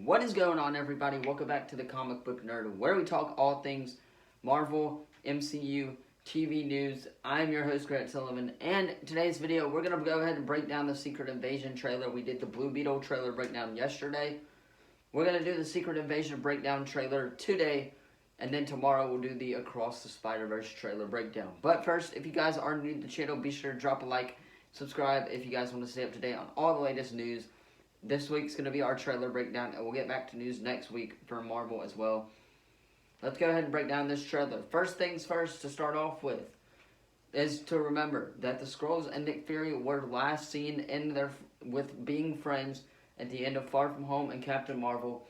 What is going on, everybody? Welcome back to the Comic Book Nerd, where we talk all things Marvel, MCU, TV news. I'm your host, Grant Sullivan, and today's video, we're going to go ahead and break down the Secret Invasion trailer. We did the Blue Beetle trailer breakdown yesterday. We're going to do the Secret Invasion breakdown trailer today, and then tomorrow we'll do the Across the Spider-Verse trailer breakdown. But first, if you guys are new to the channel, be sure to drop a like, subscribe if you guys want to stay up to date on all the latest news. This week's going to be our trailer breakdown, and we'll get back to news next week for Marvel as well. Let's go ahead and break down this trailer. First things first, to start off with, is to remember that the Skrulls and Nick Fury were last seen with being friends at the end of Far From Home and Captain Marvel.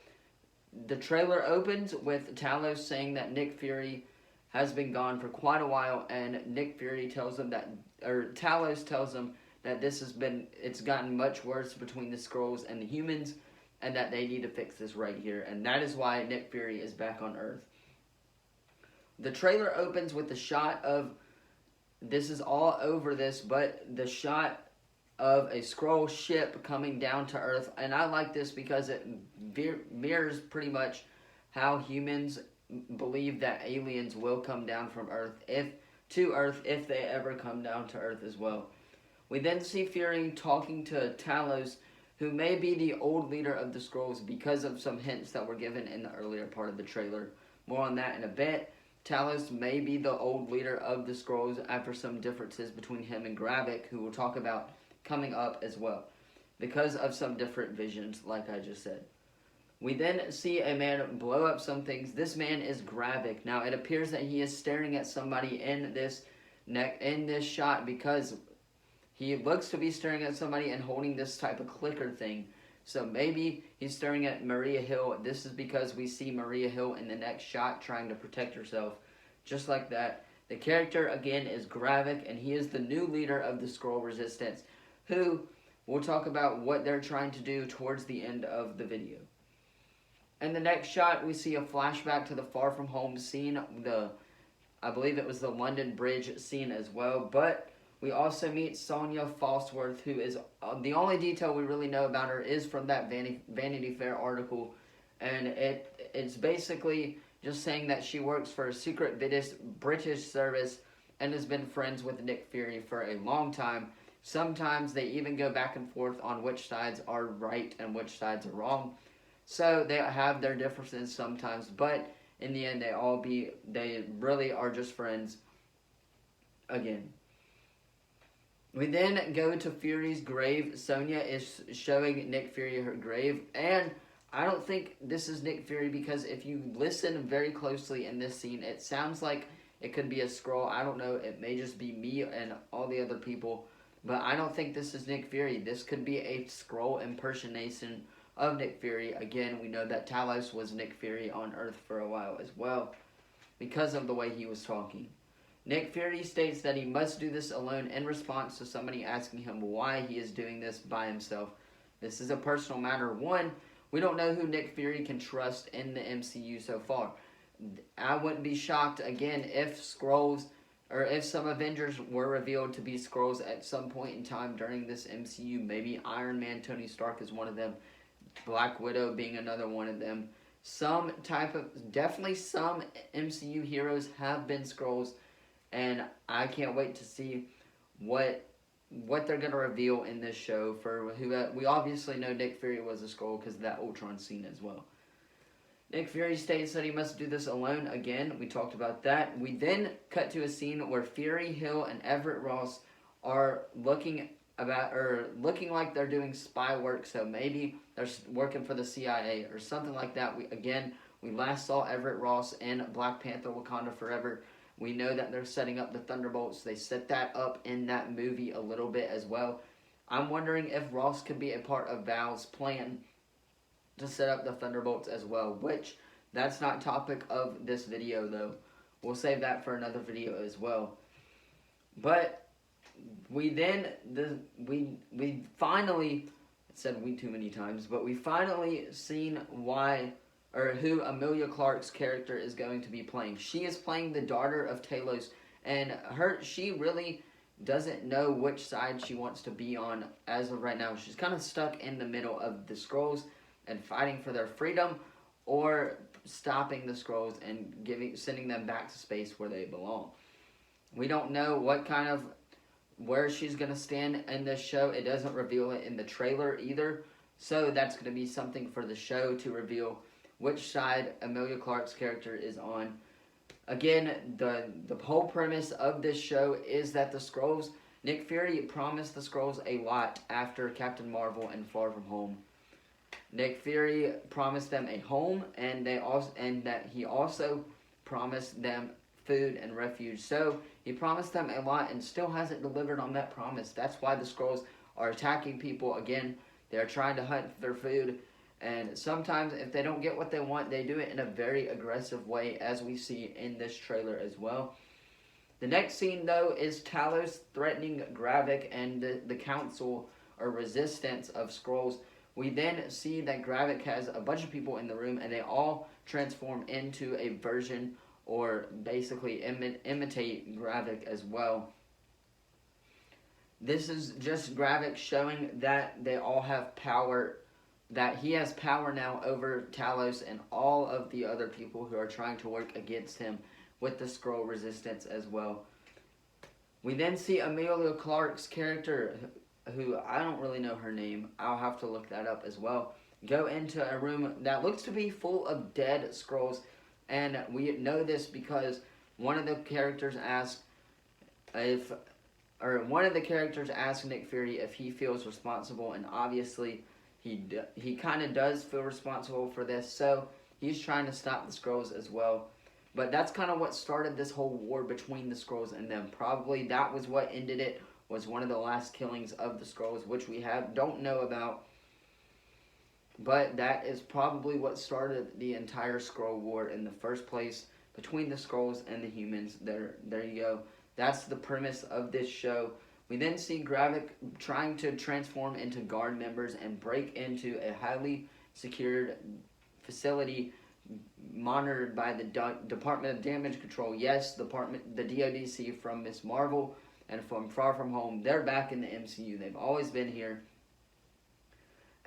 The trailer opens with Talos saying that Nick Fury has been gone for quite a while, and Nick Fury tells him that, or Talos tells him that it's gotten much worse between the Skrulls and the humans, and that they need to fix this right here, and that is why Nick Fury is back on Earth. The trailer opens with the shot of, this is all over this, but the shot of a Skrull ship coming down to Earth, and I like this because it mirrors pretty much how humans believe that aliens will come down from Earth, if they ever come down to Earth as well. We then see Fury talking to Talos, who may be the old leader of the Skrulls because of some hints that were given in the earlier part of the trailer. More on that in a bit. Talos may be the old leader of the Skrulls after some differences between him and Gravik, who we'll talk about coming up as well, because of some different visions, like I just said. We then see a man blow up some things. This man is Gravik. Now, it appears that he is staring at somebody in this shot because he looks to be staring at somebody and holding this type of clicker thing. So maybe he's staring at Maria Hill. This is because we see Maria Hill in the next shot trying to protect herself. Just like that. The character, again, is Gravik, and he is the new leader of the Skrull Resistance, who we'll talk about what they're trying to do towards the end of the video. In the next shot, we see a flashback to the Far From Home scene. I believe it was the London Bridge scene as well, but we also meet Sonya Falsworth, who is the only detail we really know about her is from that Vanity Fair article, and it's basically just saying that she works for a secret British service and has been friends with Nick Fury for a long time. Sometimes they even go back and forth on which sides are right and which sides are wrong. So they have their differences sometimes, but in the end they really are just friends again. We then go to Fury's grave. Sonya is showing Nick Fury her grave, and I don't think this is Nick Fury because if you listen very closely in this scene, it sounds like it could be a Skrull. I don't know, it may just be me and all the other people, but I don't think this is Nick Fury. This could be a Skrull impersonation of Nick Fury. Again, we know that Talos was Nick Fury on Earth for a while as well because of the way he was talking. Nick Fury states that he must do this alone in response to somebody asking him why he is doing this by himself. This is a personal matter. One, we don't know who Nick Fury can trust in the MCU so far. I wouldn't be shocked, again, if Skrulls, or if some Avengers were revealed to be Skrulls at some point in time during this MCU. Maybe Iron Man, Tony Stark is one of them. Black Widow being another one of them. Definitely some MCU heroes have been Skrulls. And I can't wait to see what they're going to reveal in this show. We obviously know Nick Fury was a Skrull because of that Ultron scene as well. Nick Fury states that he must do this alone. Again, we talked about that. We then cut to a scene where Fury, Hill, and Everett Ross are looking like they're doing spy work. So maybe they're working for the CIA or something like that. We last saw Everett Ross in Black Panther: Wakanda Forever. We know that they're setting up the Thunderbolts. They set that up in that movie a little bit as well. I'm wondering if Ross could be a part of Val's plan to set up the Thunderbolts as well, which that's not topic of this video though. We'll save that for another video as well. But we finally, I said we too many times, but we finally seen who Emilia Clarke's character is going to be playing. She is playing the daughter of Talos, and she really doesn't know which side she wants to be on as of right now. She's kind of stuck in the middle of the Skrulls and fighting for their freedom, or stopping the Skrulls and sending them back to space where they belong. We don't know where she's going to stand in this show. It doesn't reveal it in the trailer either. So that's going to be something for the show to reveal which side Emilia Clarke's character is on. Again, the whole premise of this show is that the Skrulls, Nick Fury promised the Skrulls a lot after Captain Marvel and Far From Home. Nick Fury promised them a home, and that he also promised them food and refuge. So he promised them a lot and still hasn't delivered on that promise. That's why the Skrulls are attacking people again. They're trying to hunt their food, and sometimes if they don't get what they want, they do it in a very aggressive way, as we see in this trailer as well. The next scene, though, is Talos threatening Gravik and the council or resistance of Skrulls. We then see that Gravik has a bunch of people in the room, and they all transform into a version, or basically imitate Gravik as well. This is just Gravik showing that they all have power, that he has power now over Talos and all of the other people who are trying to work against him with the Skrull resistance as well. We then see Emilia Clarke's character, who I don't really know her name, I'll have to look that up as well, go into a room that looks to be full of dead Skrulls. And we know this because one of the characters asked Nick Fury if he feels responsible, and obviously he kind of does feel responsible for this, so he's trying to stop the Skrulls as well. But that's kind of what started this whole war between the Skrulls and them. Probably that was what ended it, was one of the last killings of the Skrulls, which we don't know about. But that is probably what started the entire Skrull war in the first place, between the Skrulls and the humans. There you go. That's the premise of this show. We then see Gravik trying to transform into guard members and break into a highly secured facility monitored by the Department of Damage Control. Yes, the DODC from Ms. Marvel and from Far From Home. They're back in the MCU. They've always been here.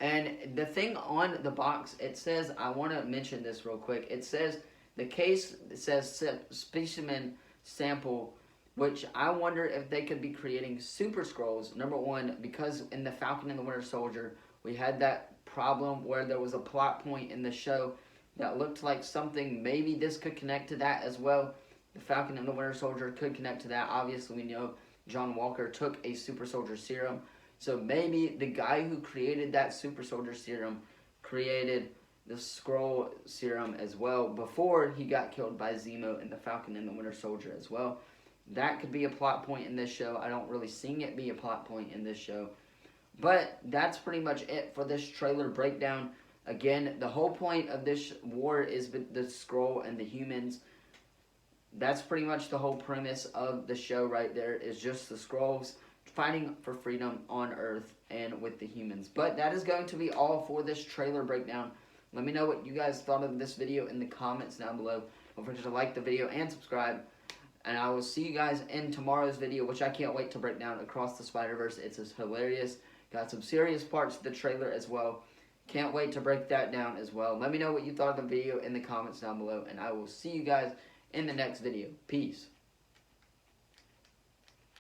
And the thing on the box, it says, I want to mention this real quick. It says, the case, it says specimen sample, which I wonder if they could be creating super Skrulls. Number one, because in the Falcon and the Winter Soldier, we had that problem where there was a plot point in the show that looked like something, maybe this could connect to that as well. The Falcon and the Winter Soldier could connect to that. Obviously, we know John Walker took a super soldier serum. So maybe the guy who created that super soldier serum created the Skrull serum as well before he got killed by Zemo in the Falcon and the Winter Soldier as well. That could be a plot point in this show. I don't really see it be a plot point in this show. But that's pretty much it for this trailer breakdown. Again, the whole point of this war is the Skrull and the humans. That's pretty much the whole premise of the show right there, is just the Skrulls fighting for freedom on Earth and with the humans. But that is going to be all for this trailer breakdown. Let me know what you guys thought of this video in the comments down below. Don't forget to like the video and subscribe. And I will see you guys in tomorrow's video, which I can't wait to break down Across the Spider-Verse. It's just hilarious. Got some serious parts to the trailer as well. Can't wait to break that down as well. Let me know what you thought of the video in the comments down below. And I will see you guys in the next video. Peace.